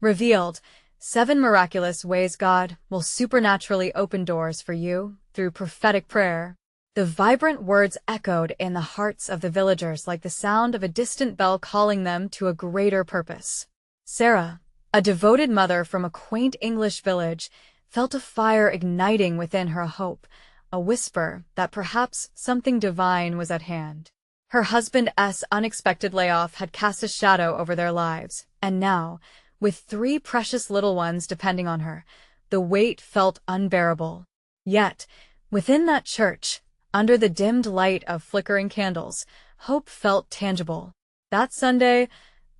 Revealed, 7 miraculous ways God will supernaturally open doors for you through prophetic prayer. The vibrant words echoed in the hearts of the villagers like the sound of a distant bell calling them to a greater purpose. Sarah, a devoted mother from a quaint English village, felt a fire igniting within her, hope, a whisper that perhaps something divine was at hand. Her husband's unexpected layoff had cast a shadow over their lives, and now, with 3 precious little ones depending on her, the weight felt unbearable. Yet, within that church, under the dimmed light of flickering candles, hope felt tangible. That Sunday,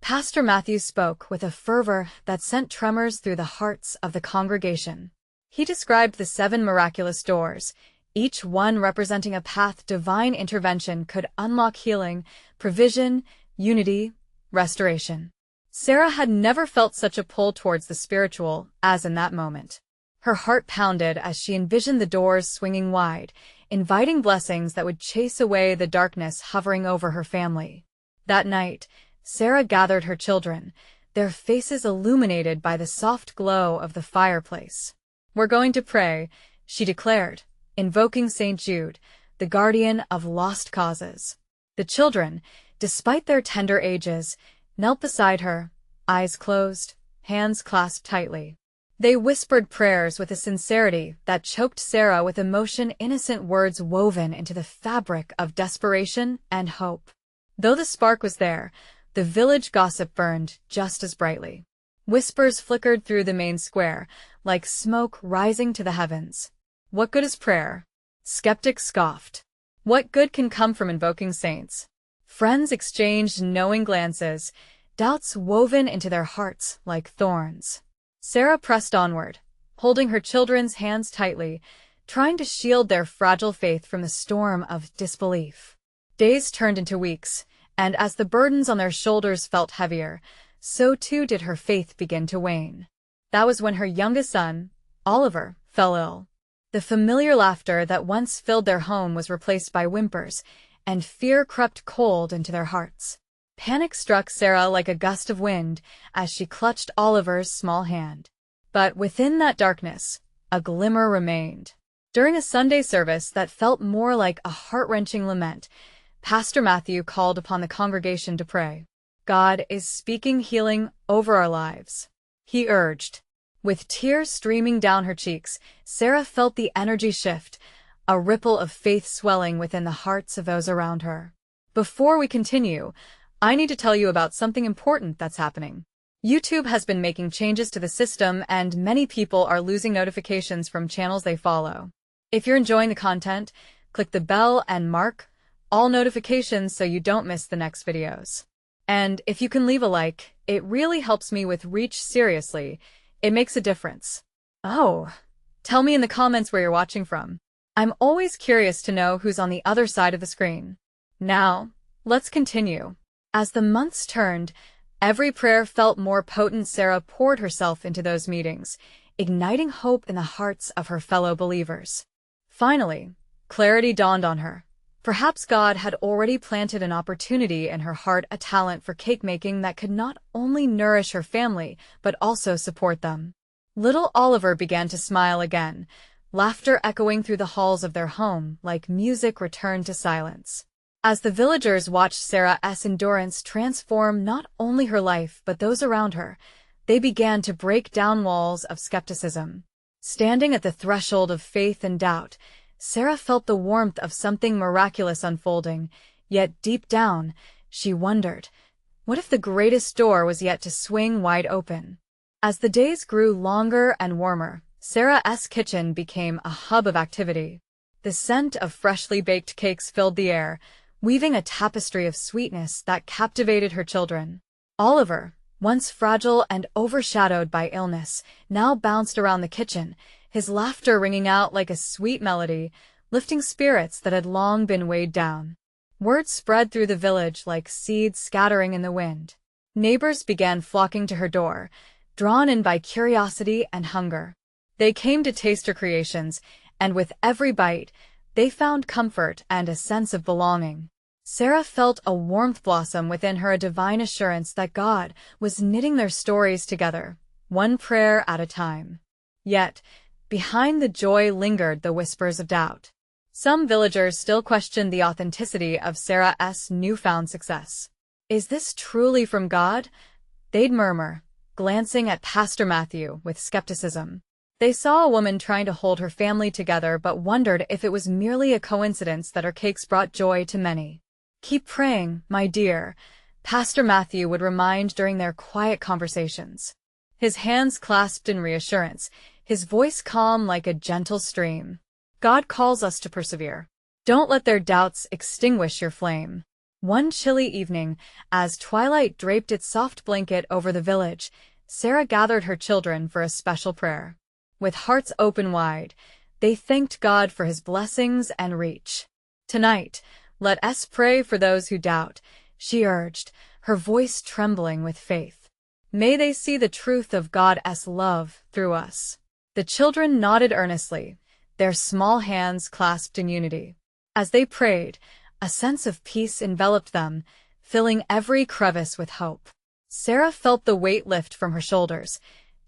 Pastor Matthew spoke with a fervor that sent tremors through the hearts of the congregation. He described the 7 miraculous doors, each one representing a path divine intervention could unlock healing, provision, unity, restoration. Sarah had never felt such a pull towards the spiritual as in that moment. Her heart pounded as she envisioned the doors swinging wide, inviting blessings that would chase away the darkness hovering over her family. That night, Sarah gathered her children, their faces illuminated by the soft glow of the fireplace. "We're going to pray," she declared, invoking St. Jude, the guardian of lost causes. The children, despite their tender ages, knelt beside her, eyes closed, hands clasped tightly. They whispered prayers with a sincerity that choked Sarah with emotion, innocent words woven into the fabric of desperation and hope. Though the spark was there, the village gossip burned just as brightly. Whispers flickered through the main square, like smoke rising to the heavens. "What good is prayer?" Skeptics scoffed. "What good can come from invoking saints?" Friends exchanged knowing glances, doubts woven into their hearts like thorns. Sarah pressed onward, holding her children's hands tightly, trying to shield their fragile faith from the storm of disbelief. Days turned into weeks, and as the burdens on their shoulders felt heavier, so too did her faith begin to wane. That was when her youngest son, Oliver, fell ill. The familiar laughter that once filled their home was replaced by whimpers, and fear crept cold into their hearts. Panic struck Sarah like a gust of wind as she clutched Oliver's small hand. But within that darkness, a glimmer remained. During a Sunday service that felt more like a heart-wrenching lament, Pastor Matthew called upon the congregation to pray. "God is speaking healing over our lives," he urged. With tears streaming down her cheeks, Sarah felt the energy shift, a ripple of faith swelling within the hearts of those around her. Before we continue, I need to tell you about something important that's happening. YouTube has been making changes to the system, and many people are losing notifications from channels they follow. If you're enjoying the content, click the bell and mark all notifications so you don't miss the next videos. And if you can leave a like, it really helps me with reach. Seriously, it makes a difference. Oh, tell me in the comments where you're watching from. I'm always curious to know who's on the other side of the screen. Now, let's continue. As the months turned, every prayer felt more potent. Sarah poured herself into those meetings, igniting hope in the hearts of her fellow believers. Finally, clarity dawned on her. Perhaps God had already planted an opportunity in her heart, a talent for cake making that could not only nourish her family, but also support them. Little Oliver began to smile again, laughter echoing through the halls of their home like music returned to silence. As the villagers watched Sarah's endurance transform not only her life but those around her, they began to break down walls of skepticism. Standing at the threshold of faith and doubt, Sarah felt the warmth of something miraculous unfolding, yet deep down, she wondered, what if the greatest door was yet to swing wide open? As the days grew longer and warmer, Sarah's kitchen became a hub of activity. The scent of freshly baked cakes filled the air, weaving a tapestry of sweetness that captivated her children. Oliver, once fragile and overshadowed by illness, now bounced around the kitchen, his laughter ringing out like a sweet melody, lifting spirits that had long been weighed down. Word spread through the village like seeds scattering in the wind. Neighbors began flocking to her door, drawn in by curiosity and hunger. They came to taste her creations, and with every bite, they found comfort and a sense of belonging. Sarah felt a warmth blossom within her, a divine assurance that God was knitting their stories together, one prayer at a time. Yet, behind the joy lingered the whispers of doubt. Some villagers still questioned the authenticity of Sarah's newfound success. "Is this truly from God?" they'd murmur, glancing at Pastor Matthew with skepticism. They saw a woman trying to hold her family together but wondered if it was merely a coincidence that her cakes brought joy to many. "Keep praying, my dear," Pastor Matthew would remind during their quiet conversations. His hands clasped in reassurance, his voice calm like a gentle stream. God calls us to persevere. Don't let their doubts extinguish your flame. One chilly evening, as twilight draped its soft blanket over the village, Sarah gathered her children for a special prayer. With hearts open wide, they thanked God for his blessings and reach. "Tonight, let us pray for those who doubt," she urged, her voice trembling with faith. "May they see the truth of God's love through us." The children nodded earnestly, their small hands clasped in unity. As they prayed, a sense of peace enveloped them, filling every crevice with hope. Sarah felt the weight lift from her shoulders.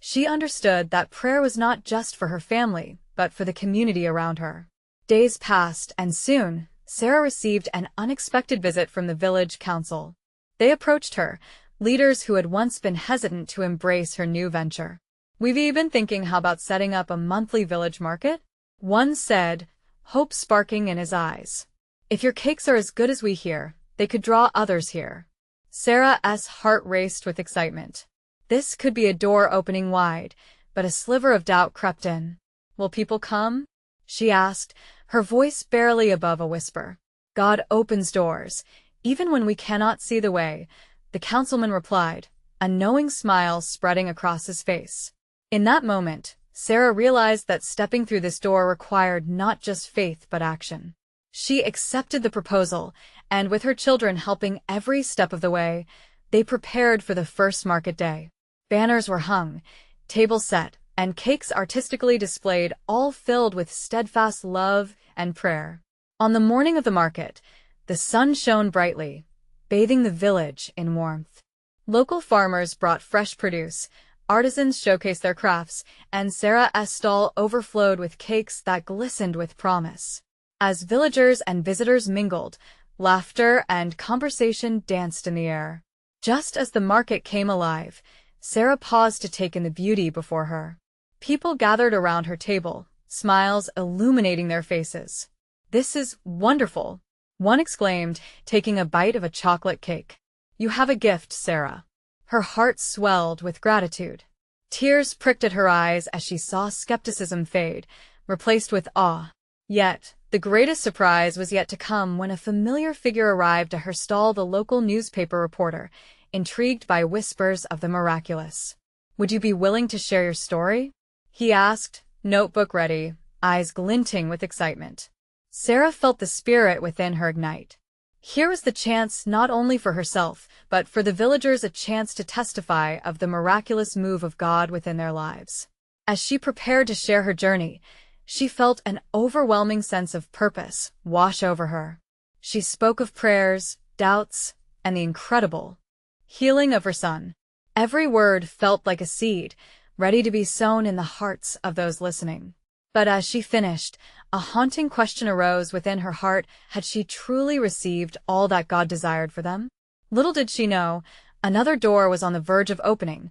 She understood that prayer was not just for her family, but for the community around her. Days passed, and soon, Sarah received an unexpected visit from the village council. They approached her, leaders who had once been hesitant to embrace her new venture. "We've even thinking how about setting up a monthly village market?" one said, hope sparking in his eyes. "If your cakes are as good as we hear, they could draw others here." Sarah's heart raced with excitement. This could be a door opening wide, but a sliver of doubt crept in. "Will people come?" she asked, her voice barely above a whisper. "God opens doors, even when we cannot see the way," the councilman replied, a knowing smile spreading across his face. In that moment, Sarah realized that stepping through this door required not just faith but action. She accepted the proposal, and with her children helping every step of the way, they prepared for the first market day. Banners were hung, tables set, and cakes artistically displayed, all filled with steadfast love and prayer. On the morning of the market, the sun shone brightly, bathing the village in warmth. Local farmers brought fresh produce, artisans showcased their crafts, and Sarah's stall overflowed with cakes that glistened with promise. As villagers and visitors mingled, laughter and conversation danced in the air. Just as the market came alive, Sarah paused to take in the beauty before her. People gathered around her table, smiles illuminating their faces. "This is wonderful," one exclaimed, taking a bite of a chocolate cake. "You have a gift, Sarah." Her heart swelled with gratitude. Tears pricked at her eyes as she saw skepticism fade, replaced with awe. Yet, the greatest surprise was yet to come when a familiar figure arrived at her stall, the local newspaper reporter, intrigued by whispers of the miraculous. "Would you be willing to share your story?" he asked, notebook ready, eyes glinting with excitement. Sarah felt the spirit within her ignite. Here was the chance not only for herself, but for the villagers, a chance to testify of the miraculous move of God within their lives. As she prepared to share her journey, she felt an overwhelming sense of purpose wash over her. She spoke of prayers, doubts, and the incredible healing of her son. Every word felt like a seed, ready to be sown in the hearts of those listening. But as she finished, a haunting question arose within her heart: had she truly received all that God desired for them? Little did she know, another door was on the verge of opening,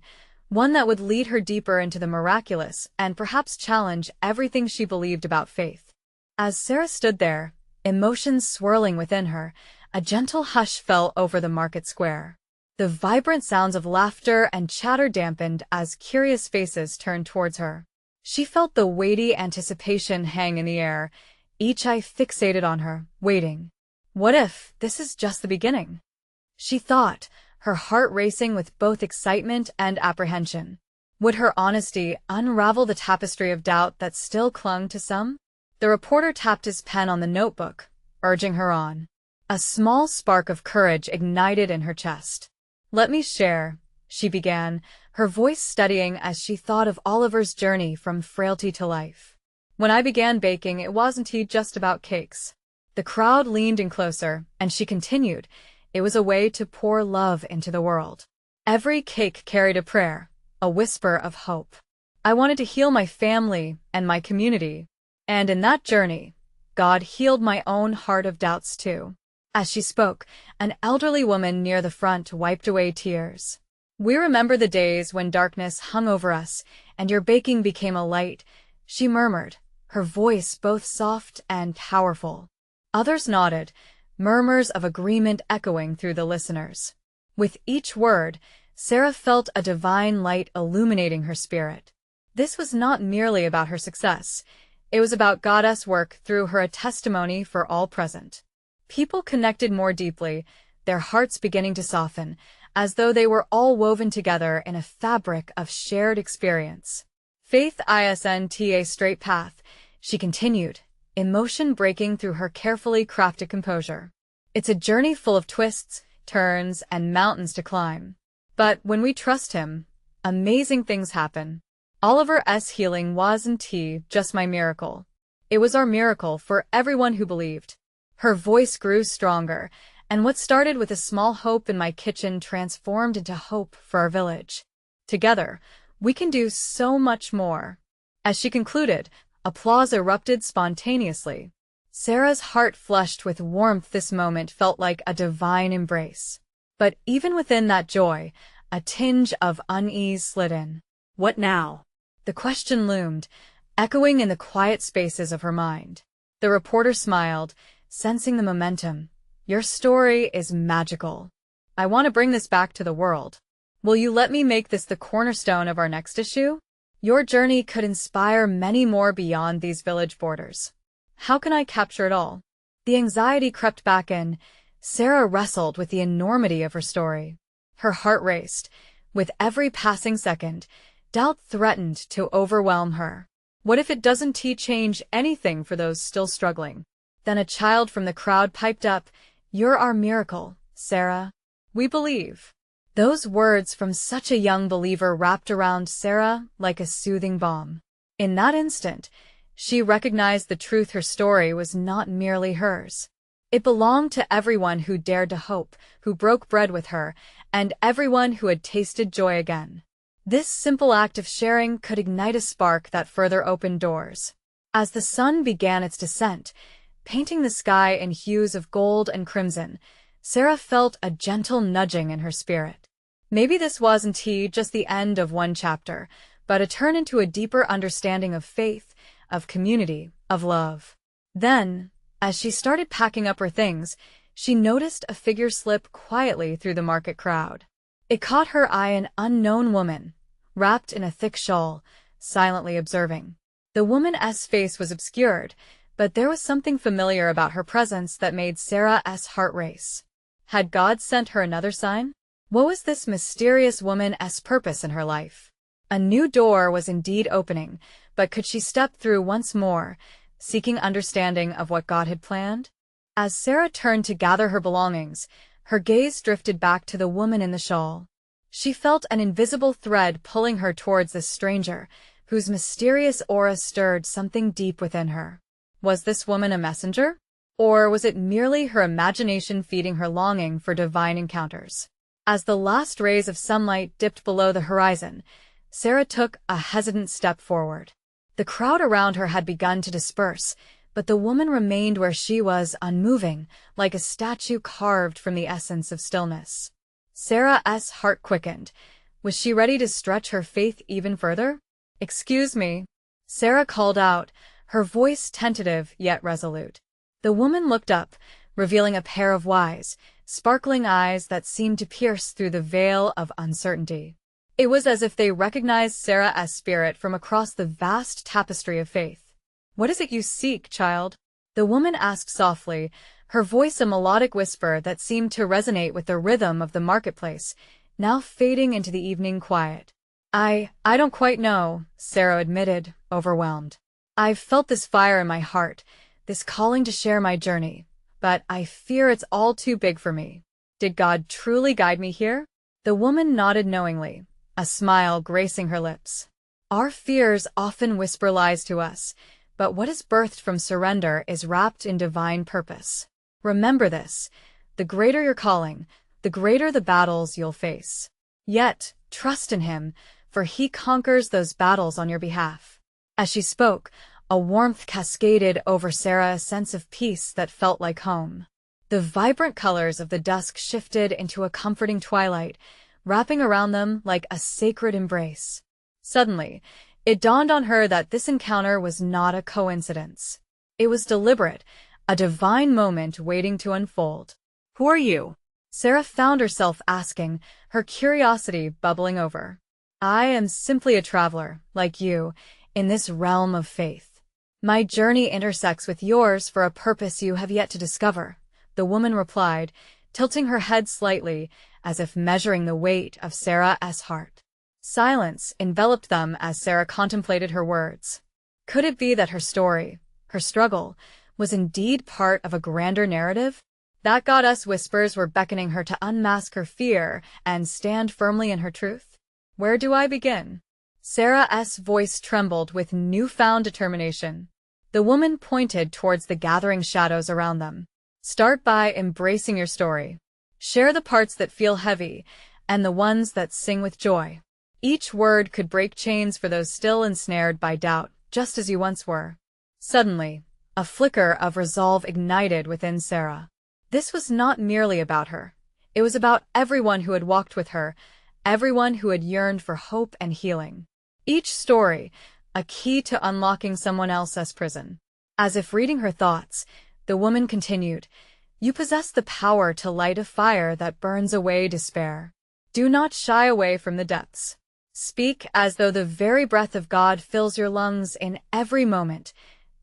one that would lead her deeper into the miraculous and perhaps challenge everything she believed about faith. As Sarah stood there, emotions swirling within her, a gentle hush fell over the market square. The vibrant sounds of laughter and chatter dampened as curious faces turned towards her. She felt the weighty anticipation hang in the air, each eye fixated on her, waiting. What if this is just the beginning? She thought, her heart racing with both excitement and apprehension. Would her honesty unravel the tapestry of doubt that still clung to some? The reporter tapped his pen on the notebook, urging her on. A small spark of courage ignited in her chest. "Let me share," she began, her voice steadying as she thought of Oliver's journey from frailty to life. "When I began baking, it wasn't just about cakes." The crowd leaned in closer, and she continued, "It was a way to pour love into the world. Every cake carried a prayer, a whisper of hope. I wanted to heal my family and my community, and in that journey, God healed my own heart of doubts too. As she spoke, an elderly woman near the front wiped away tears. We remember the days when darkness hung over us, and your baking became a light, she murmured, her voice both soft and powerful. Others nodded, murmurs of agreement echoing through the listeners. With each word, Sarah felt a divine light illuminating her spirit. This was not merely about her success. It was about God's work through her, a testimony for all present. People connected more deeply, their hearts beginning to soften, as though they were all woven together in a fabric of shared experience. Faith isn't a straight path, she continued, emotion breaking through her carefully crafted composure. It's a journey full of twists, turns, and mountains to climb. But when we trust him, amazing things happen. Oliver's healing wasn't just my miracle. It was our miracle for everyone who believed. Her voice grew stronger, and what started with a small hope in my kitchen transformed into hope for our village. Together, we can do so much more. As she concluded, applause erupted spontaneously. Sarah's heart flushed with warmth. This moment felt like a divine embrace. But even within that joy, a tinge of unease slid in. What now? The question loomed, echoing in the quiet spaces of her mind. The reporter smiled, sensing the momentum. Your story is magical. I want to bring this back to the world. Will you let me make this the cornerstone of our next issue? Your journey could inspire many more beyond these village borders. How can I capture it all? The anxiety crept back in. Sarah wrestled with the enormity of her story. Her heart raced. With every passing second, doubt threatened to overwhelm her. What if it doesn't change anything for those still struggling? Then a child from the crowd piped up, "You're our miracle, Sarah. We believe." Those words from such a young believer wrapped around Sarah like a soothing balm. In that instant, she recognized the truth. Her story was not merely hers. It belonged to everyone who dared to hope, who broke bread with her, and everyone who had tasted joy again. This simple act of sharing could ignite a spark that further opened doors. As the sun began its descent, painting the sky in hues of gold and crimson, Sarah felt a gentle nudging in her spirit. Maybe this wasn't just the end of one chapter, but a turn into a deeper understanding of faith, of community, of love. Then, as she started packing up her things, she noticed a figure slip quietly through the market crowd. It caught her eye, an unknown woman, wrapped in a thick shawl, silently observing. The woman's face was obscured, but there was something familiar about her presence that made Sarah's heart race. Had God sent her another sign? What was this mysterious woman's purpose in her life? A new door was indeed opening, but could she step through once more, seeking understanding of what God had planned? As Sarah turned to gather her belongings, her gaze drifted back to the woman in the shawl. She felt an invisible thread pulling her towards this stranger, whose mysterious aura stirred something deep within her. Was this woman a messenger? Or was it merely her imagination feeding her longing for divine encounters? As the last rays of sunlight dipped below the horizon, Sarah took a hesitant step forward. The crowd around her had begun to disperse, but the woman remained where she was, unmoving, like a statue carved from the essence of stillness. Sarah's heart quickened. Was she ready to stretch her faith even further? "Excuse me," Sarah called out, her voice tentative yet resolute. The woman looked up, revealing a pair of wise, sparkling eyes that seemed to pierce through the veil of uncertainty. It was as if they recognized Sarah's spirit from across the vast tapestry of faith. "What is it you seek, child?" the woman asked softly, her voice a melodic whisper that seemed to resonate with the rhythm of the marketplace, now fading into the evening quiet. I don't quite know," Sarah admitted, overwhelmed. "I've felt this fire in my heart, this calling to share my journey, but I fear it's all too big for me. Did God truly guide me here?" The woman nodded knowingly, a smile gracing her lips. Our fears often whisper lies to us, but what is birthed from surrender is wrapped in divine purpose. Remember this: the greater your calling, the greater the battles you'll face. Yet, trust in Him, for he conquers those battles on your behalf." As she spoke, a warmth cascaded over Sarah, a sense of peace that felt like home. The vibrant colors of the dusk shifted into a comforting twilight, wrapping around them like a sacred embrace. Suddenly, it dawned on her that this encounter was not a coincidence. It was deliberate, a divine moment waiting to unfold. "Who are you?" Sarah found herself asking, her curiosity bubbling over. "I am simply a traveler, like you, in this realm of faith. My journey intersects with yours for a purpose you have yet to discover," the woman replied, tilting her head slightly, as if measuring the weight of Sarah's heart. Silence enveloped them as Sarah contemplated her words. Could it be that her story, her struggle, was indeed part of a grander narrative? That goddess whispers were beckoning her to unmask her fear and stand firmly in her truth? Where do I begin? Sarah's voice trembled with newfound determination. The woman pointed towards the gathering shadows around them. "Start by embracing your story. Share the parts that feel heavy and the ones that sing with joy. Each word could break chains for those still ensnared by doubt, just as you once were." Suddenly, a flicker of resolve ignited within Sarah. This was not merely about her. It was about everyone who had walked with her, everyone who had yearned for hope and healing. Each story, a key to unlocking someone else's prison. As if reading her thoughts, the woman continued, "You possess the power to light a fire that burns away despair. Do not shy away from the depths. Speak as though the very breath of God fills your lungs in every moment.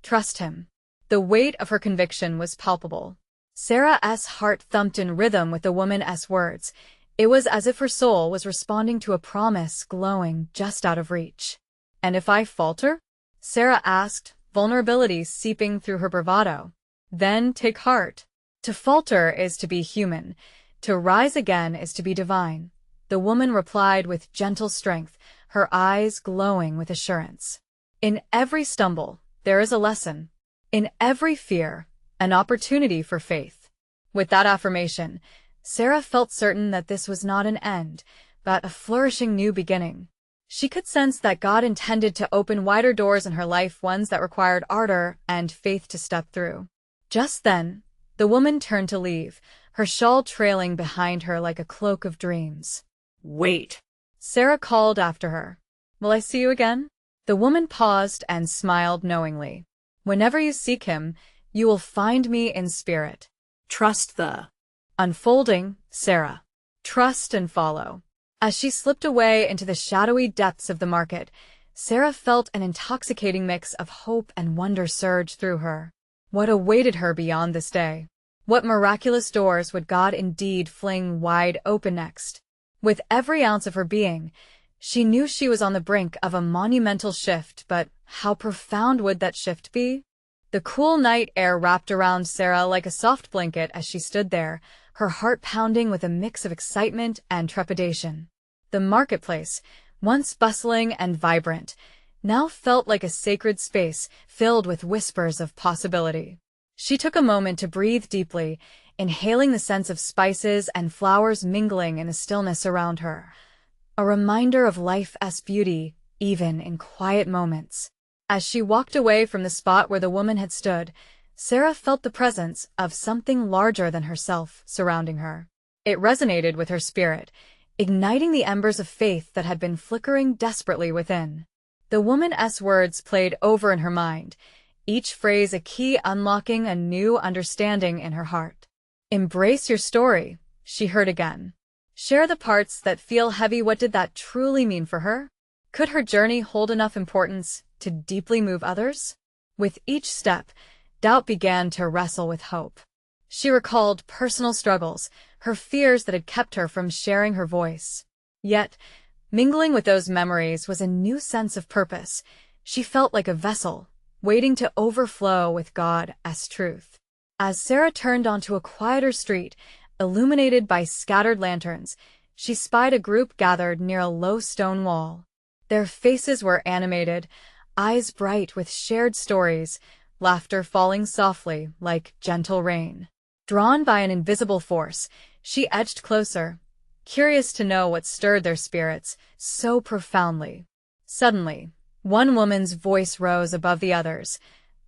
Trust Him." The weight of her conviction was palpable. Sarah's heart thumped in rhythm with the woman's words. It was as if her soul was responding to a promise glowing just out of reach. "And if I falter?" Sarah asked, vulnerability seeping through her bravado. "Then take heart. To falter is to be human. To rise again is to be divine," the woman replied with gentle strength, her eyes glowing with assurance. "In every stumble, there is a lesson. In every fear, an opportunity for faith." With that affirmation, Sarah felt certain that this was not an end, but a flourishing new beginning. She could sense that God intended to open wider doors in her life, ones that required ardor and faith to step through. Just then, the woman turned to leave, her shawl trailing behind her like a cloak of dreams. "Wait," Sarah called after her. "Will I see you again?" The woman paused and smiled knowingly. "Whenever you seek Him, you will find me in spirit. Trust the unfolding, Sarah. Trust and follow." As she slipped away into the shadowy depths of the market, Sarah felt an intoxicating mix of hope and wonder surge through her. What awaited her beyond this day? What miraculous doors would God indeed fling wide open next? With every ounce of her being, she knew she was on the brink of a monumental shift, but how profound would that shift be? The cool night air wrapped around Sarah like a soft blanket as she stood there, her heart pounding with a mix of excitement and trepidation. The marketplace, once bustling and vibrant, now felt like a sacred space filled with whispers of possibility. She took a moment to breathe deeply, inhaling the scents of spices and flowers mingling in the stillness around her. A reminder of life's beauty, even in quiet moments. As she walked away from the spot where the woman had stood, Sarah felt the presence of something larger than herself surrounding her. It resonated with her spirit, igniting the embers of faith that had been flickering desperately within. The woman's words played over in her mind, each phrase a key unlocking a new understanding in her heart. "Embrace your story," she heard again. Share the parts that feel heavy. What did that truly mean for her? Could her journey hold enough importance to deeply move others? With each step, doubt began to wrestle with hope. She recalled personal struggles, her fears that had kept her from sharing her voice. Yet, mingling with those memories was a new sense of purpose. She felt like a vessel, waiting to overflow with God's truth. As Sarah turned onto a quieter street, illuminated by scattered lanterns, she spied a group gathered near a low stone wall. Their faces were animated, eyes bright with shared stories, laughter falling softly like gentle rain. Drawn by an invisible force, she edged closer, curious to know what stirred their spirits so profoundly. Suddenly, one woman's voice rose above the others,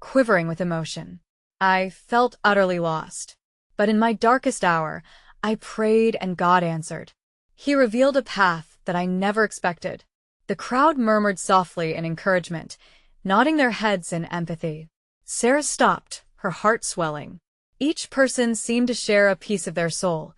quivering with emotion. I felt utterly lost. But in my darkest hour, I prayed and God answered. He revealed a path that I never expected. The crowd murmured softly in encouragement, nodding their heads in empathy. Sarah stopped, her heart swelling. Each person seemed to share a piece of their soul,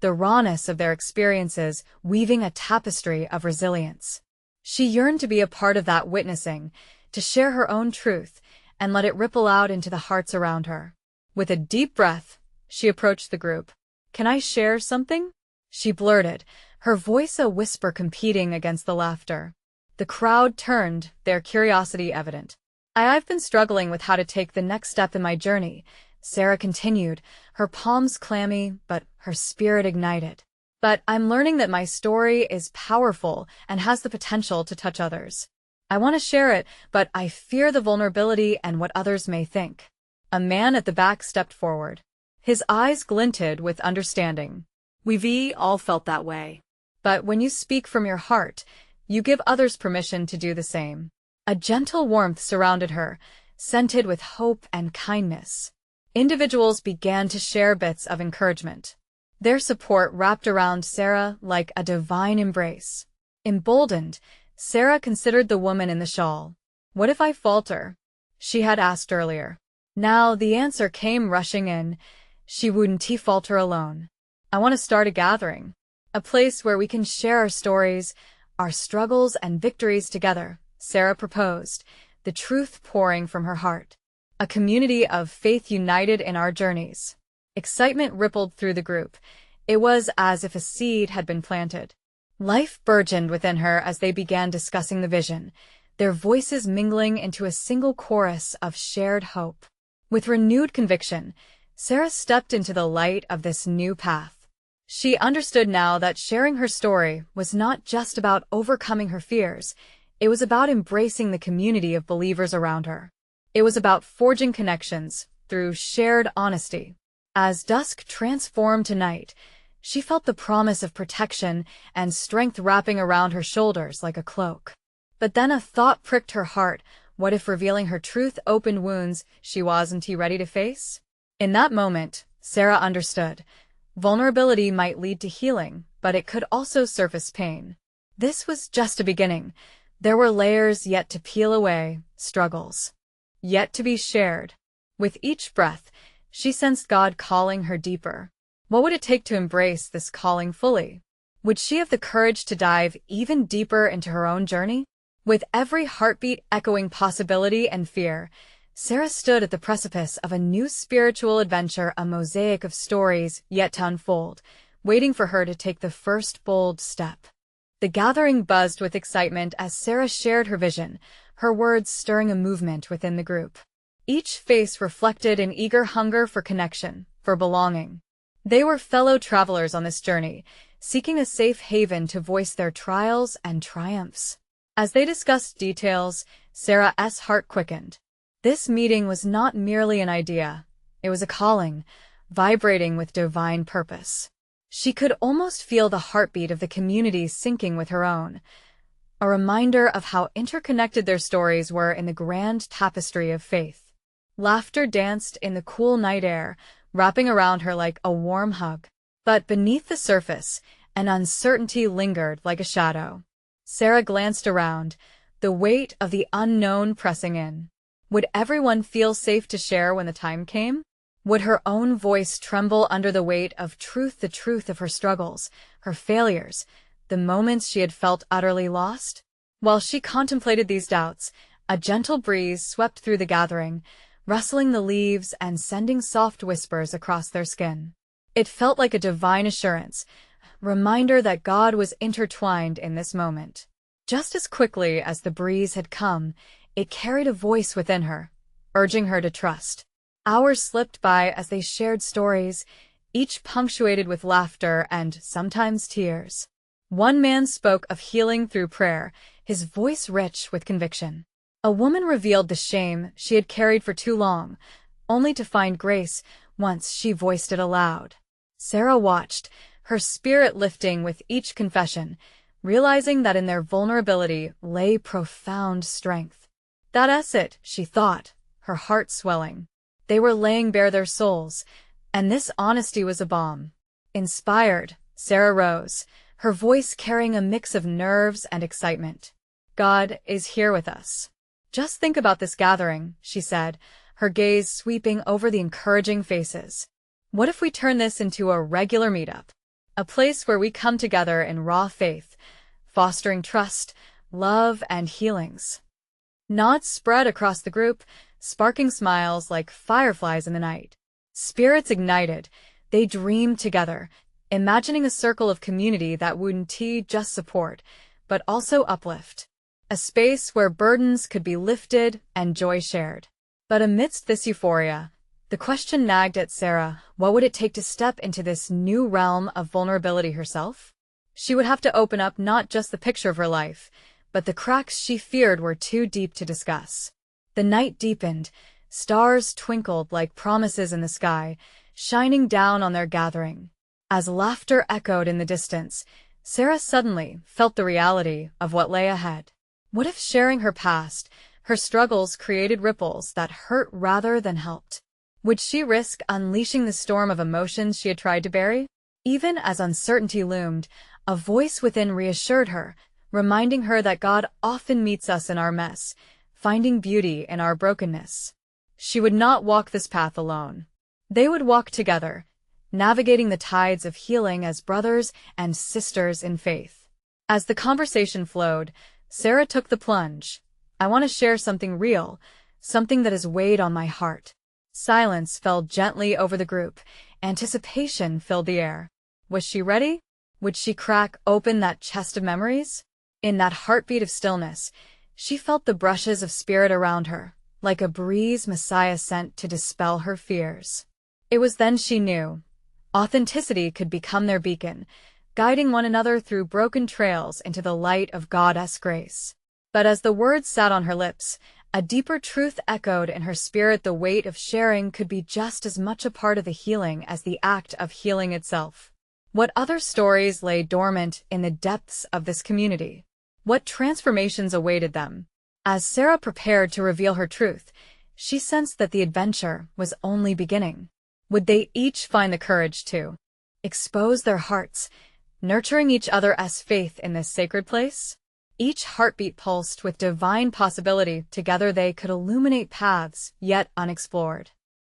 the rawness of their experiences weaving a tapestry of resilience. She yearned to be a part of that witnessing, to share her own truth, and let it ripple out into the hearts around her. With a deep breath, she approached the group. "Can I share something?" she blurted, her voice a whisper competing against the laughter. The crowd turned, their curiosity evident. I've been struggling with how to take the next step in my journey," Sarah continued, her palms clammy, but her spirit ignited. "But I'm learning that my story is powerful and has the potential to touch others. I want to share it, but I fear the vulnerability and what others may think." A man at the back stepped forward. His eyes glinted with understanding. "We've all felt that way. But when you speak from your heart, you give others permission to do the same." A gentle warmth surrounded her, scented with hope and kindness. Individuals began to share bits of encouragement. Their support wrapped around Sarah like a divine embrace. Emboldened, Sarah considered the woman in the shawl. "What if I falter?" she had asked earlier. Now the answer came rushing in. She wouldn't falter alone. "I want to start a gathering. A place where we can share our stories, our struggles and victories together," Sarah proposed, the truth pouring from her heart. "A community of faith united in our journeys." Excitement rippled through the group. It was as if a seed had been planted. Life burgeoned within her as they began discussing the vision, their voices mingling into a single chorus of shared hope. With renewed conviction, Sarah stepped into the light of this new path. She understood now that sharing her story was not just about overcoming her fears, it was about embracing the community of believers around her. It was about forging connections through shared honesty. As dusk transformed to night, she felt the promise of protection and strength wrapping around her shoulders like a cloak. But then a thought pricked her heart. What if revealing her truth opened wounds she wasn't ready to face? In that moment, Sarah understood. Vulnerability might lead to healing, but it could also surface pain. This was just a beginning. There were layers yet to peel away, struggles yet to be shared. With each breath, she sensed God calling her deeper. What would it take to embrace this calling fully? Would she have the courage to dive even deeper into her own journey? With every heartbeat echoing possibility and fear, Sarah stood at the precipice of a new spiritual adventure, a mosaic of stories yet to unfold, waiting for her to take the first bold step. The gathering buzzed with excitement as Sarah shared her vision, her words stirring a movement within the group. Each face reflected an eager hunger for connection, for belonging. They were fellow travelers on this journey, seeking a safe haven to voice their trials and triumphs. As they discussed details, Sarah's heart quickened. This meeting was not merely an idea, it was a calling, vibrating with divine purpose. She could almost feel the heartbeat of the community syncing with her own, a reminder of how interconnected their stories were in the grand tapestry of faith. Laughter danced in the cool night air, wrapping around her like a warm hug. But beneath the surface, an uncertainty lingered like a shadow. Sarah glanced around, the weight of the unknown pressing in. Would everyone feel safe to share when the time came? Would her own voice tremble under the weight of the truth of her struggles, her failures, the moments she had felt utterly lost? While she contemplated these doubts, a gentle breeze swept through the gathering, rustling the leaves and sending soft whispers across their skin. It felt like a divine assurance, reminder that God was intertwined in this moment. Just as quickly as the breeze had come, it carried a voice within her, urging her to trust. Hours slipped by as they shared stories, each punctuated with laughter and sometimes tears. One man spoke of healing through prayer, his voice rich with conviction. A woman revealed the shame she had carried for too long, only to find grace once she voiced it aloud. Sarah watched, her spirit lifting with each confession, realizing that in their vulnerability lay profound strength. That's it, she thought, her heart swelling. They were laying bare their souls, and this honesty was a balm. Inspired, Sarah rose, her voice carrying a mix of nerves and excitement. God is here with us. Just think about this gathering, she said, her gaze sweeping over the encouraging faces. What if we turn this into a regular meetup? A place where we come together in raw faith, fostering trust, love, and healings. Nods spread across the group, sparking smiles like fireflies in the night. Spirits ignited, they dreamed together, imagining a circle of community that wouldn't just support, but also uplift. A space where burdens could be lifted and joy shared. But amidst this euphoria, the question nagged at Sarah, what would it take to step into this new realm of vulnerability herself? She would have to open up not just the picture of her life, but the cracks she feared were too deep to discuss. The night deepened, stars twinkled like promises in the sky, shining down on their gathering. As laughter echoed in the distance, Sarah suddenly felt the reality of what lay ahead. What if sharing her past, her struggles created ripples that hurt rather than helped? Would she risk unleashing the storm of emotions she had tried to bury? Even as uncertainty loomed, a voice within reassured her, reminding her that God often meets us in our mess, finding beauty in our brokenness. She would not walk this path alone. They would walk together, navigating the tides of healing as brothers and sisters in faith. As the conversation flowed, Sarah took the plunge. I want to share something real, something that has weighed on my heart. Silence fell gently over the group. Anticipation filled the air. Was she ready? Would she crack open that chest of memories? In that heartbeat of stillness, she felt the brushes of spirit around her, like a breeze Messiah sent to dispel her fears. It was then she knew. Authenticity could become their beacon, guiding one another through broken trails into the light of God's grace. But as the words sat on her lips, a deeper truth echoed in her spirit. The weight of sharing could be just as much a part of the healing as the act of healing itself. What other stories lay dormant in the depths of this community? What transformations awaited them? As Sarah prepared to reveal her truth, she sensed that the adventure was only beginning. Would they each find the courage to expose their hearts, nurturing each other's faith in this sacred place? Each heartbeat pulsed with divine possibility. Together they could illuminate paths yet unexplored.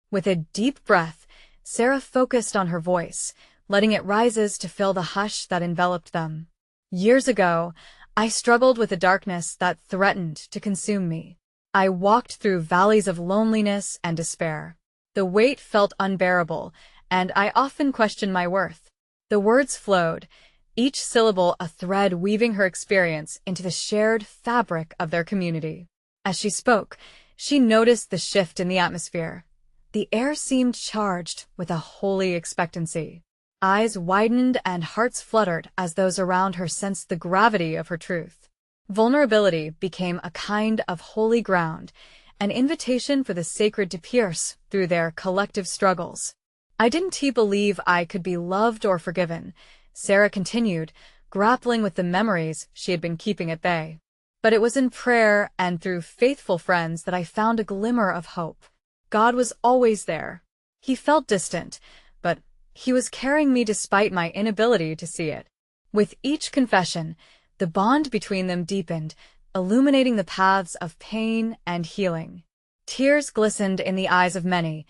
With a deep breath, Sarah focused on her voice, letting it rise to fill the hush that enveloped them. Years ago, I struggled with a darkness that threatened to consume me. I walked through valleys of loneliness and despair. The weight felt unbearable, and I often questioned my worth. The words flowed, each syllable a thread weaving her experience into the shared fabric of their community. As she spoke, she noticed the shift in the atmosphere. The air seemed charged with a holy expectancy. Eyes widened and hearts fluttered as those around her sensed the gravity of her truth. Vulnerability became a kind of holy ground, an invitation for the sacred to pierce through their collective struggles. I didn't believe I could be loved or forgiven, Sarah continued, grappling with the memories she had been keeping at bay. But it was in prayer and through faithful friends that I found a glimmer of hope. God was always there. He felt distant, but He was carrying me despite my inability to see it. With each confession, the bond between them deepened, illuminating the paths of pain and healing. Tears glistened in the eyes of many,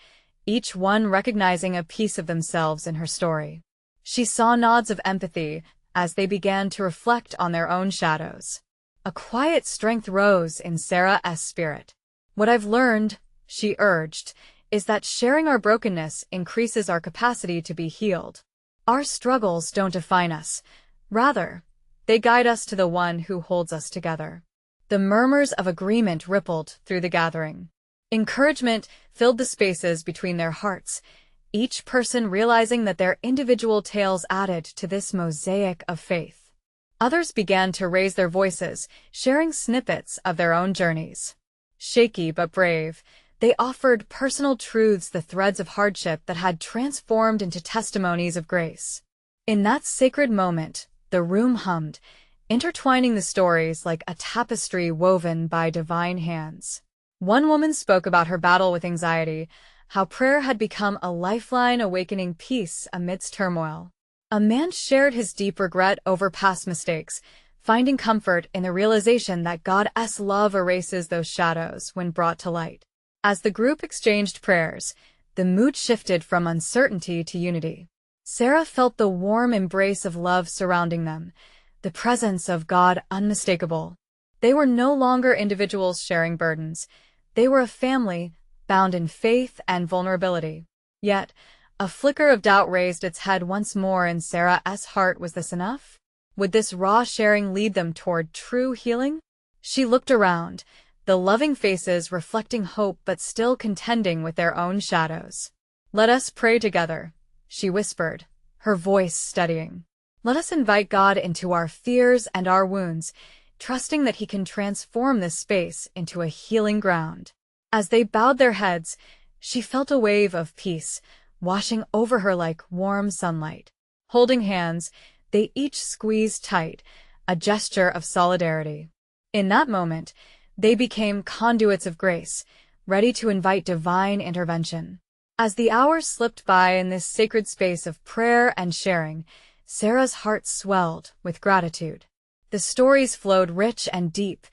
each one recognizing a piece of themselves in her story. She saw nods of empathy as they began to reflect on their own shadows. A quiet strength rose in Sarah's spirit. What I've learned, she urged, is that sharing our brokenness increases our capacity to be healed. Our struggles don't define us. Rather, they guide us to the one who holds us together. The murmurs of agreement rippled through the gathering. Encouragement filled the spaces between their hearts, each person realizing that their individual tales added to this mosaic of faith. Others began to raise their voices, sharing snippets of their own journeys. Shaky but brave, they offered personal truths, the threads of hardship that had transformed into testimonies of grace. In that sacred moment, the room hummed, intertwining the stories like a tapestry woven by divine hands. One woman spoke about her battle with anxiety, how prayer had become a lifeline awakening peace amidst turmoil. A man shared his deep regret over past mistakes, finding comfort in the realization that God's love erases those shadows when brought to light. As the group exchanged prayers, the mood shifted from uncertainty to unity. Sarah felt the warm embrace of love surrounding them, the presence of God unmistakable. They were no longer individuals sharing burdens. They were a family, bound in faith and vulnerability. Yet, a flicker of doubt raised its head once more in Sarah's heart. Was this enough? Would this raw sharing lead them toward true healing? She looked around, the loving faces reflecting hope but still contending with their own shadows. "Let us pray together," she whispered, her voice steadying. "Let us invite God into our fears and our wounds, trusting that He can transform this space into a healing ground." As they bowed their heads, she felt a wave of peace, washing over her like warm sunlight. Holding hands, they each squeezed tight, a gesture of solidarity. In that moment, they became conduits of grace, ready to invite divine intervention. As the hours slipped by in this sacred space of prayer and sharing, Sarah's heart swelled with gratitude. The stories flowed rich and deep,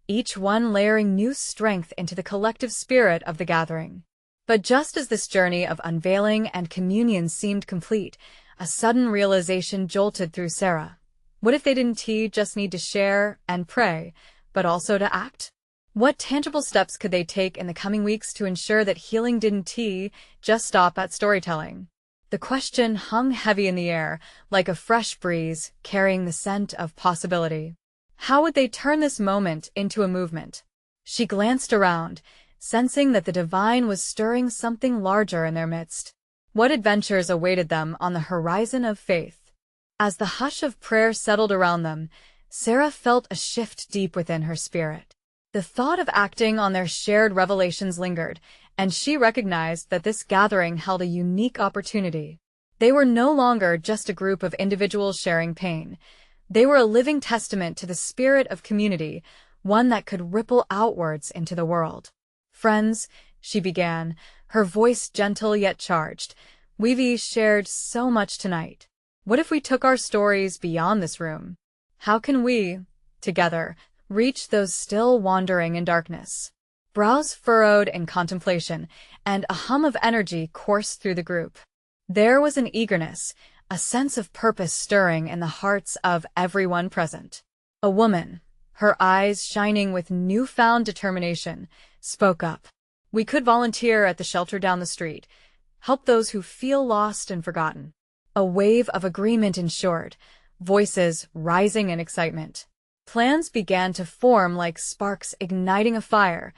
each one layering new strength into the collective spirit of the gathering. But just as this journey of unveiling and communion seemed complete, a sudden realization jolted through Sarah. What if they didn't just need to share and pray, but also to act? What tangible steps could they take in the coming weeks to ensure that healing didn't just stop at storytelling? The question hung heavy in the air, like a fresh breeze carrying the scent of possibility. How would they turn this moment into a movement? She glanced around, sensing that the divine was stirring something larger in their midst. What adventures awaited them on the horizon of faith? As the hush of prayer settled around them, Sarah felt a shift deep within her spirit. The thought of acting on their shared revelations lingered, and she recognized that this gathering held a unique opportunity. They were no longer just a group of individuals sharing pain. They were a living testament to the spirit of community, one that could ripple outwards into the world. "Friends," she began, her voice gentle yet charged, "we've shared so much tonight. What if we took our stories beyond this room? How can we, together, reach those still wandering in darkness?" Brows furrowed in contemplation, and a hum of energy coursed through the group. There was an eagerness, a sense of purpose stirring in the hearts of everyone present. A woman, her eyes shining with newfound determination, spoke up. "We could volunteer at the shelter down the street, help those who feel lost and forgotten." A wave of agreement ensured, voices rising in excitement. Plans began to form like sparks igniting a fire,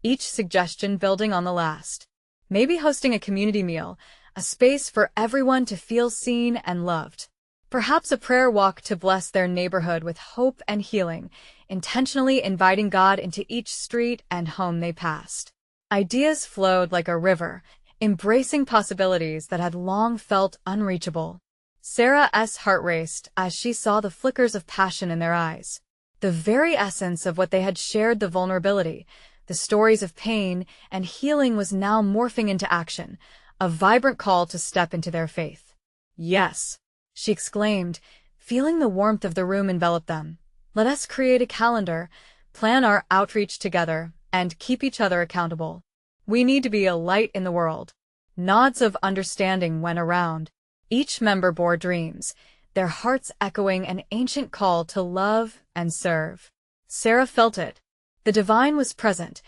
each suggestion building on the last. Maybe hosting a community meal, a space for everyone to feel seen and loved. Perhaps a prayer walk to bless their neighborhood with hope and healing, intentionally inviting God into each street and home they passed. Ideas flowed like a river, embracing possibilities that had long felt unreachable. Sarah's heart raced as she saw the flickers of passion in their eyes. The very essence of what they had shared, the vulnerability, the stories of pain and healing, was now morphing into action, a vibrant call to step into their faith. "Yes," she exclaimed, feeling the warmth of the room envelop them. "Let us create a calendar, plan our outreach together, and keep each other accountable. We need to be a light in the world." Nods of understanding went around. Each member bore dreams, their hearts echoing an ancient call to love and serve. Sarah felt it. The divine was present,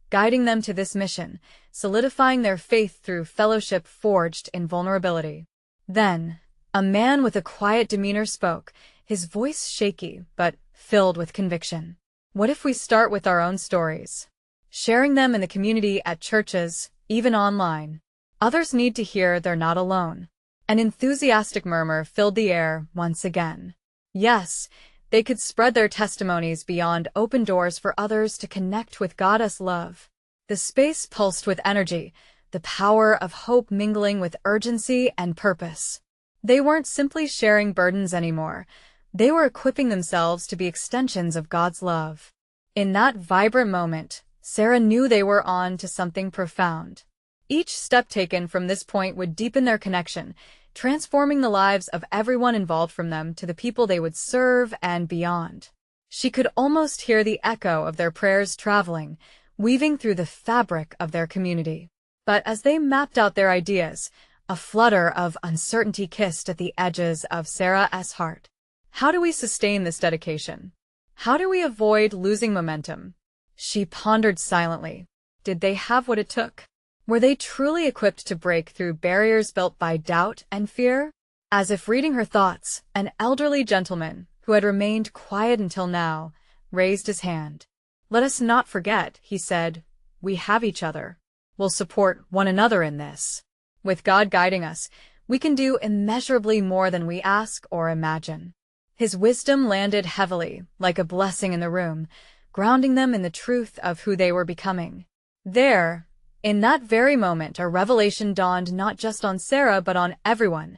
guiding them to this mission, solidifying their faith through fellowship forged in vulnerability. Then, a man with a quiet demeanor spoke, his voice shaky but filled with conviction. "What if we start with our own stories? Sharing them in the community, at churches, even online. Others need to hear they're not alone." An enthusiastic murmur filled the air once again. Yes, they could spread their testimonies beyond, open doors for others to connect with God's love. The space pulsed with energy, the power of hope mingling with urgency and purpose. They weren't simply sharing burdens anymore. They were equipping themselves to be extensions of God's love. In that vibrant moment, Sarah knew they were on to something profound. Each step taken from this point would deepen their connection, transforming the lives of everyone involved from them to the people they would serve and beyond. She could almost hear the echo of their prayers traveling, weaving through the fabric of their community. But as they mapped out their ideas, a flutter of uncertainty kissed at the edges of Sarah's heart. How do we sustain this dedication? How do we avoid losing momentum? She pondered silently. Did they have what it took? Were they truly equipped to break through barriers built by doubt and fear? As if reading her thoughts, an elderly gentleman, who had remained quiet until now, raised his hand. "Let us not forget," he said, "we have each other. We'll support one another in this. With God guiding us, we can do immeasurably more than we ask or imagine." His wisdom landed heavily, like a blessing in the room, grounding them in the truth of who they were becoming. There, in that very moment, a revelation dawned not just on Sarah but on everyone.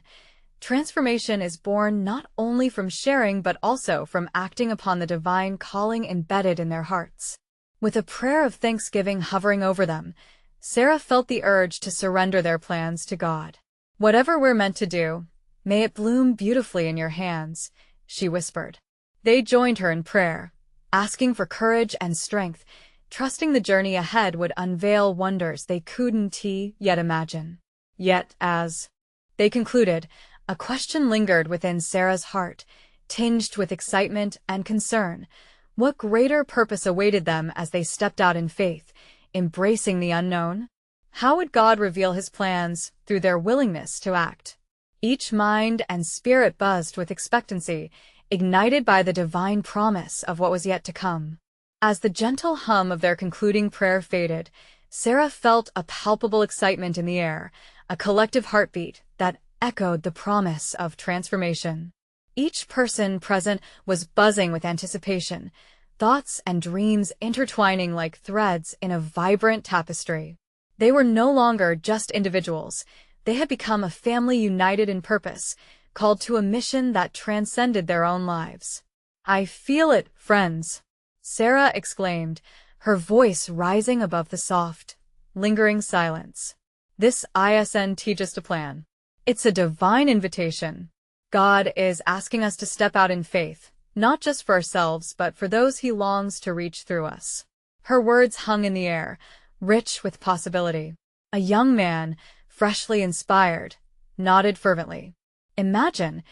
Transformation is born not only from sharing but also from acting upon the divine calling embedded in their hearts. With a prayer of thanksgiving hovering over them, Sarah felt the urge to surrender their plans to God. "Whatever we're meant to do, may it bloom beautifully in your hands," she whispered. They joined her in prayer, asking for courage and strength, trusting the journey ahead would unveil wonders they couldn't yet imagine. Yet, as they concluded, a question lingered within Sarah's heart, tinged with excitement and concern. What greater purpose awaited them as they stepped out in faith, embracing the unknown? How would God reveal his plans through their willingness to act? Each mind and spirit buzzed with expectancy, ignited by the divine promise of what was yet to come. As the gentle hum of their concluding prayer faded, Sarah felt a palpable excitement in the air, a collective heartbeat that echoed the promise of transformation. Each person present was buzzing with anticipation, thoughts and dreams intertwining like threads in a vibrant tapestry. They were no longer just individuals. They had become a family united in purpose, called to a mission that transcended their own lives. "I feel it, friends," Sarah exclaimed, her voice rising above the soft, lingering silence. "This isn't just a plan. It's a divine invitation. God is asking us to step out in faith, not just for ourselves but for those he longs to reach through us." Her words hung in the air, rich with possibility. A young man, freshly inspired, nodded fervently. "Imagine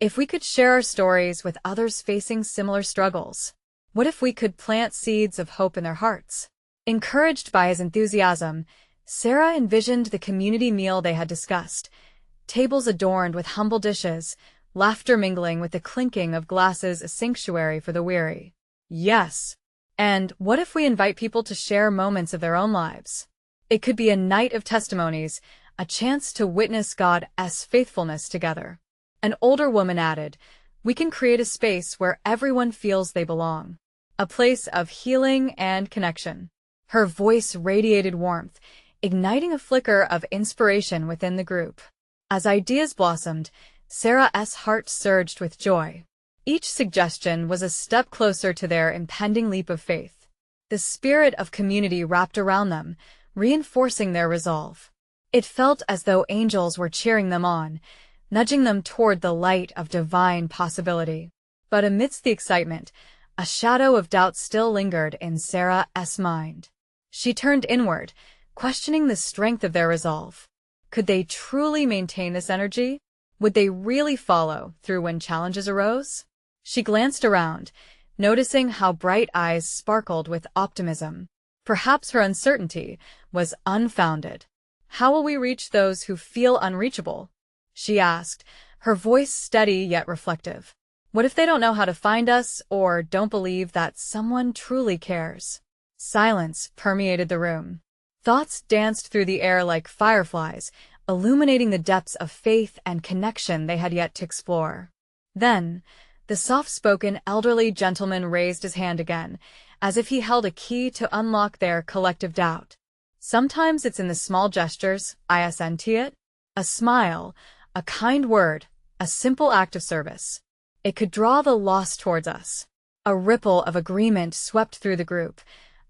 if we could share our stories with others facing similar struggles. What if we could plant seeds of hope in their hearts?" Encouraged by his enthusiasm, Sarah envisioned the community meal they had discussed, tables adorned with humble dishes, laughter mingling with the clinking of glasses, a sanctuary for the weary. Yes. And what if we invite people to share moments of their own lives? It could be a night of testimonies, a chance to witness God's faithfulness together. An older woman added, "We can create a space where everyone feels they belong. A place of healing and connection." Her voice radiated warmth, igniting a flicker of inspiration within the group. As ideas blossomed, Sarah's heart surged with joy. Each suggestion was a step closer to their impending leap of faith. The spirit of community wrapped around them, reinforcing their resolve. It felt as though angels were cheering them on, nudging them toward the light of divine possibility. But amidst the excitement, a shadow of doubt still lingered in Sarah's mind. She turned inward, questioning the strength of their resolve. Could they truly maintain this energy? Would they really follow through when challenges arose? She glanced around, noticing how bright eyes sparkled with optimism. Perhaps her uncertainty was unfounded. "How will we reach those who feel unreachable?" she asked, her voice steady yet reflective. "What if they don't know how to find us or don't believe that someone truly cares?" Silence permeated the room. Thoughts danced through the air like fireflies, illuminating the depths of faith and connection they had yet to explore. Then, the soft-spoken elderly gentleman raised his hand again, as if he held a key to unlock their collective doubt. "Sometimes it's in the small gestures, isn't it? A smile, a kind word, a simple act of service. It could draw the lost towards us. A ripple of agreement swept through the group,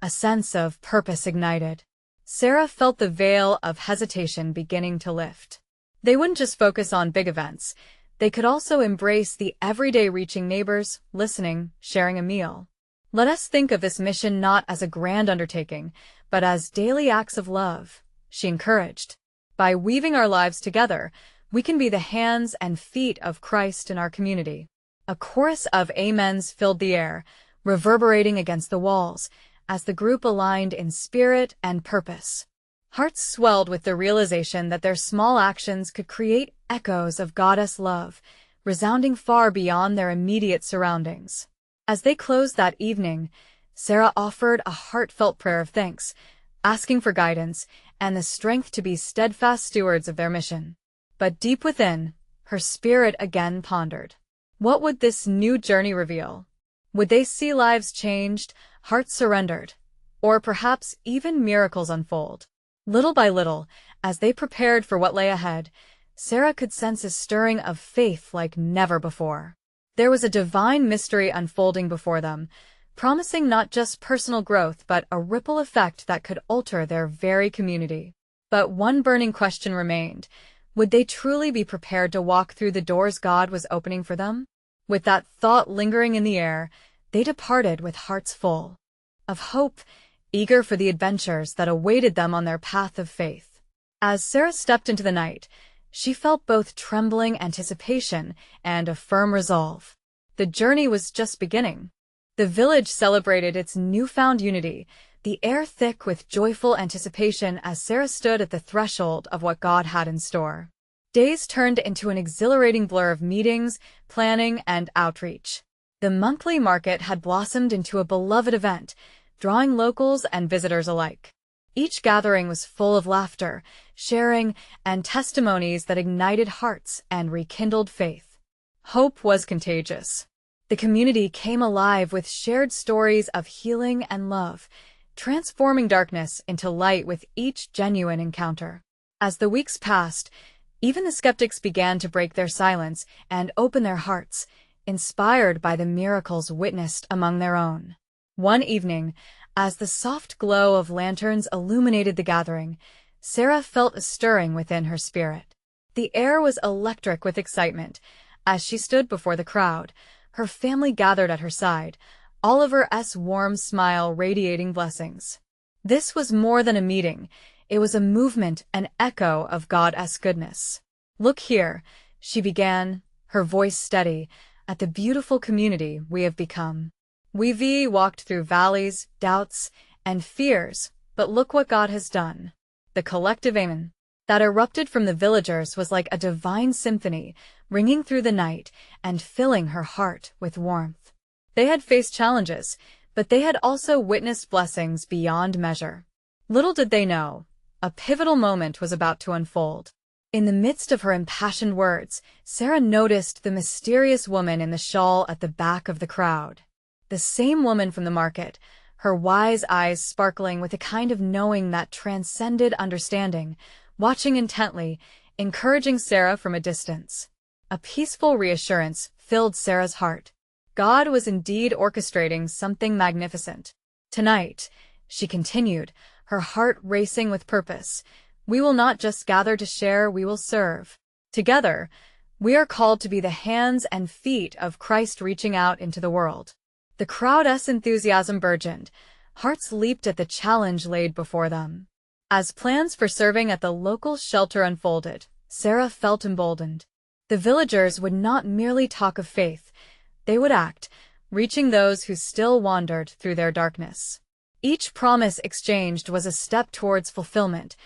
a sense of purpose ignited. Sarah felt the veil of hesitation beginning to lift. They wouldn't just focus on big events. They could also embrace the everyday, reaching neighbors, listening, sharing a meal. Let us think of this mission not as a grand undertaking, but as daily acts of love, she encouraged. By weaving our lives together, we can be the hands and feet of Christ in our community. A chorus of amens filled the air, reverberating against the walls, as the group aligned in spirit and purpose. Hearts swelled with the realization that their small actions could create echoes of goddess love, resounding far beyond their immediate surroundings. As they closed that evening, Sarah offered a heartfelt prayer of thanks, asking for guidance and the strength to be steadfast stewards of their mission. But deep within, her spirit again pondered. What would this new journey reveal? Would they see lives changed, hearts surrendered, or perhaps even miracles unfold? Little by little, as they prepared for what lay ahead, Sarah could sense a stirring of faith like never before. There was a divine mystery unfolding before them, promising not just personal growth but a ripple effect that could alter their very community. But one burning question remained. Would they truly be prepared to walk through the doors God was opening for them? With that thought lingering in the air, they departed with hearts full of hope, eager for the adventures that awaited them on their path of faith. As Sarah stepped into the night, she felt both trembling anticipation and a firm resolve. The journey was just beginning. The village celebrated its newfound unity, the air thick with joyful anticipation as Sarah stood at the threshold of what God had in store. Days turned into an exhilarating blur of meetings, planning, and outreach. The monthly market had blossomed into a beloved event, drawing locals and visitors alike. Each gathering was full of laughter, sharing, and testimonies that ignited hearts and rekindled faith. Hope was contagious. The community came alive with shared stories of healing and love, transforming darkness into light with each genuine encounter. As the weeks passed, even the skeptics began to break their silence and open their hearts, inspired by the miracles witnessed among their own. One evening, as the soft glow of lanterns illuminated the gathering, Sarah felt a stirring within her spirit. The air was electric with excitement. As she stood before the crowd, her family gathered at her side, Oliver's warm smile radiating blessings. This was more than a meeting. It was a movement, an echo of God's goodness. "Look here," she began, her voice steady, "at the beautiful community we have become. We've walked through valleys, doubts, and fears, but look what God has done." The collective amen that erupted from the villagers was like a divine symphony, ringing through the night and filling her heart with warmth. They had faced challenges, but they had also witnessed blessings beyond measure. Little did they know, a pivotal moment was about to unfold. In the midst of her impassioned words, Sarah noticed the mysterious woman in the shawl at the back of the crowd. The same woman from the market, her wise eyes sparkling with a kind of knowing that transcended understanding, watching intently, encouraging Sarah from a distance. A peaceful reassurance filled Sarah's heart. God was indeed orchestrating something magnificent. "Tonight," she continued, her heart racing with purpose, "we will not just gather to share, we will serve. Together, we are called to be the hands and feet of Christ reaching out into the world." The crowd's enthusiasm burgeoned. Hearts leaped at the challenge laid before them. As plans for serving at the local shelter unfolded, Sarah felt emboldened. The villagers would not merely talk of faith, they would act, reaching those who still wandered through their darkness. Each promise exchanged was a step towards fulfillment,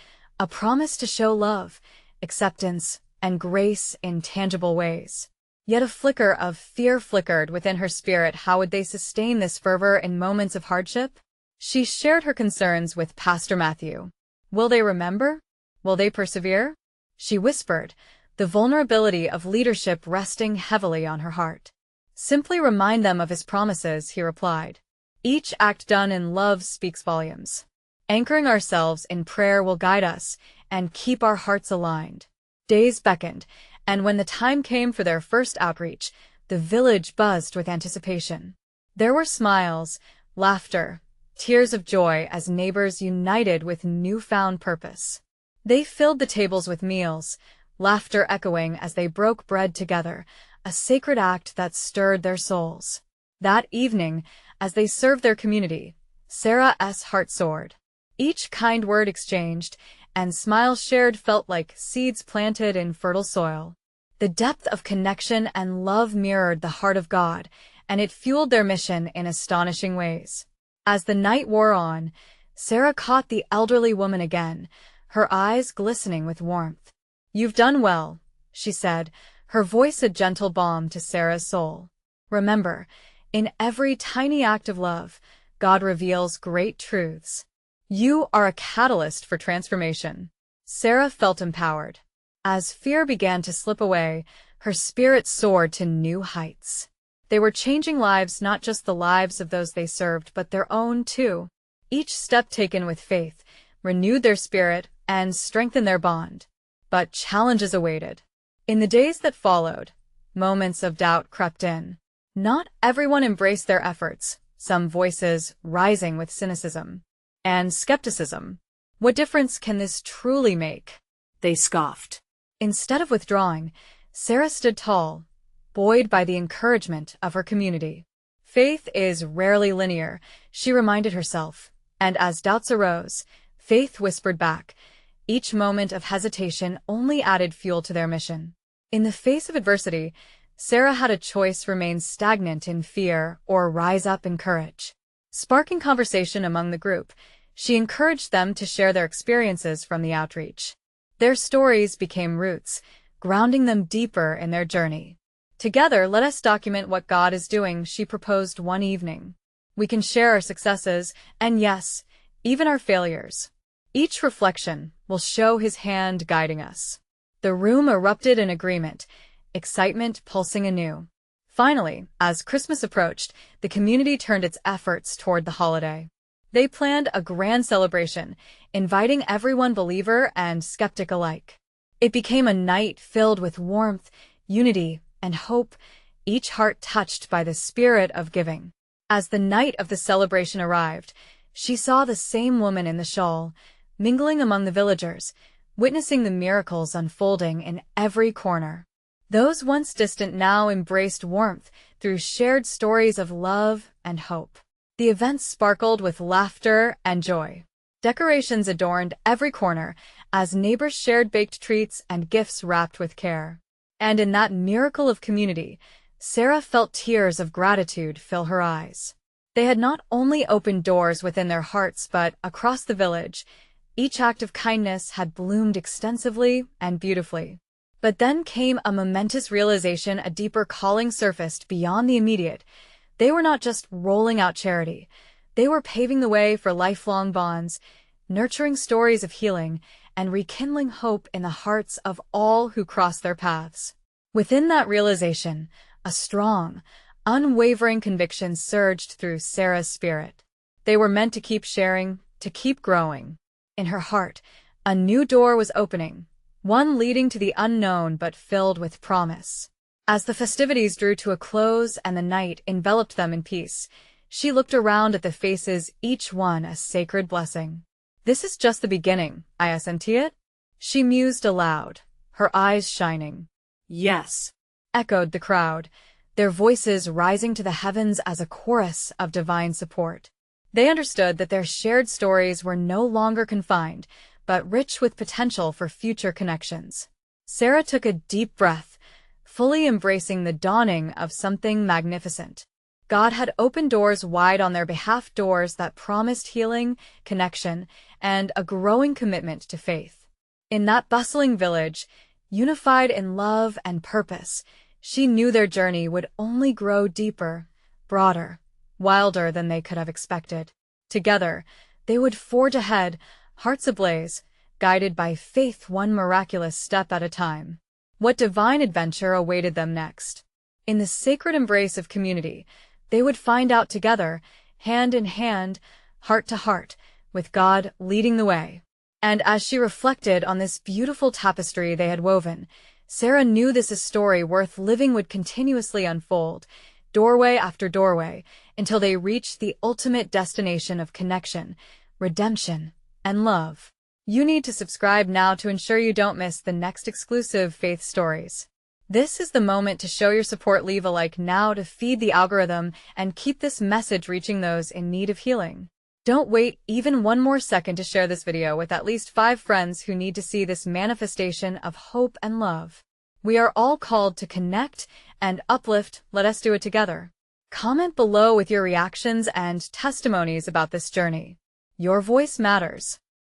a promise to show love, acceptance, and grace in tangible ways. Yet a flicker of fear flickered within her spirit. How would they sustain this fervor in moments of hardship? She shared her concerns with Pastor Matthew. "Will they remember? Will they persevere?" she whispered, the vulnerability of leadership resting heavily on her heart. "Simply remind them of his promises," he replied. "Each act done in love speaks volumes. Anchoring ourselves in prayer will guide us and keep our hearts aligned." Days beckoned, and when the time came for their first outreach, the village buzzed with anticipation. There were smiles, laughter, tears of joy as neighbors united with newfound purpose. They filled the tables with meals, laughter echoing as they broke bread together, a sacred act that stirred their souls. That evening, as they served their community, Sarah's heart soared. Each kind word exchanged and smile shared felt like seeds planted in fertile soil. The depth of connection and love mirrored the heart of God, and it fueled their mission in astonishing ways. As the night wore on, Sarah caught the elderly woman again, her eyes glistening with warmth. "You've done well," she said, her voice a gentle balm to Sarah's soul. "Remember, in every tiny act of love, God reveals great truths. You are a catalyst for transformation." Sarah felt empowered. As fear began to slip away, her spirit soared to new heights. They were changing lives, not just the lives of those they served, but their own too. Each step taken with faith renewed their spirit and strengthened their bond. But challenges awaited. In the days that followed, moments of doubt crept in. Not everyone embraced their efforts, some voices rising with cynicism and skepticism. "What difference can this truly make?" they scoffed. Instead of withdrawing, Sarah stood tall, buoyed by the encouragement of her community. Faith is rarely linear, she reminded herself, and as doubts arose, faith whispered back. Each moment of hesitation only added fuel to their mission. In the face of adversity, Sarah had a choice: remain stagnant in fear or rise up in courage. Sparking conversation among the group, she encouraged them to share their experiences from the outreach. Their stories became roots, grounding them deeper in their journey. "Together, let us document what God is doing," she proposed one evening. "We can share our successes, and yes, even our failures. Each reflection will show His hand guiding us." The room erupted in agreement, excitement pulsing anew. Finally, as Christmas approached, the community turned its efforts toward the holiday. They planned a grand celebration, inviting everyone, believer and skeptic alike. It became a night filled with warmth, unity, and hope, each heart touched by the spirit of giving. As the night of the celebration arrived, she saw the same woman in the shawl, mingling among the villagers, witnessing the miracles unfolding in every corner. Those once distant now embraced warmth through shared stories of love and hope. The events sparkled with laughter and joy. Decorations adorned every corner as neighbors shared baked treats and gifts wrapped with care. And in that miracle of community, Sarah felt tears of gratitude fill her eyes. They had not only opened doors within their hearts but across the village. Each act of kindness had bloomed extensively and beautifully. But then came a momentous realization: a deeper calling surfaced beyond the immediate. They were not just rolling out charity. They were paving the way for lifelong bonds, nurturing stories of healing, and rekindling hope in the hearts of all who crossed their paths. Within that realization, a strong, unwavering conviction surged through Sarah's spirit. They were meant to keep sharing, to keep growing. In her heart, a new door was opening, one leading to the unknown but filled with promise. As the festivities drew to a close and the night enveloped them in peace, she looked around at the faces, each one a sacred blessing. "This is just the beginning, isn't it?" she mused aloud, her eyes shining. "Yes," echoed the crowd, their voices rising to the heavens as a chorus of divine support. They understood that their shared stories were no longer confined, but rich with potential for future connections. Sarah took a deep breath, fully embracing the dawning of something magnificent. God had opened doors wide on their behalf, doors that promised healing, connection, and a growing commitment to faith. In that bustling village, unified in love and purpose, she knew their journey would only grow deeper, broader, wilder than they could have expected. Together, they would forge ahead, hearts ablaze, guided by faith, one miraculous step at a time. What divine adventure awaited them next? In the sacred embrace of community, they would find out together, hand in hand, heart to heart, with God leading the way. And as she reflected on this beautiful tapestry they had woven, Sarah knew this story worth living would continuously unfold, doorway after doorway, until they reached the ultimate destination of connection, redemption, and love. You need to subscribe now to ensure you don't miss the next exclusive faith stories. This is the moment to show your support. Leave a like now to feed the algorithm and keep this message reaching those in need of healing. Don't wait even one more second to share this video with at least 5 friends who need to see this manifestation of hope and love. We are all called to connect and uplift. Let us do it together. Comment below with your reactions and testimonies about this journey. Your voice matters.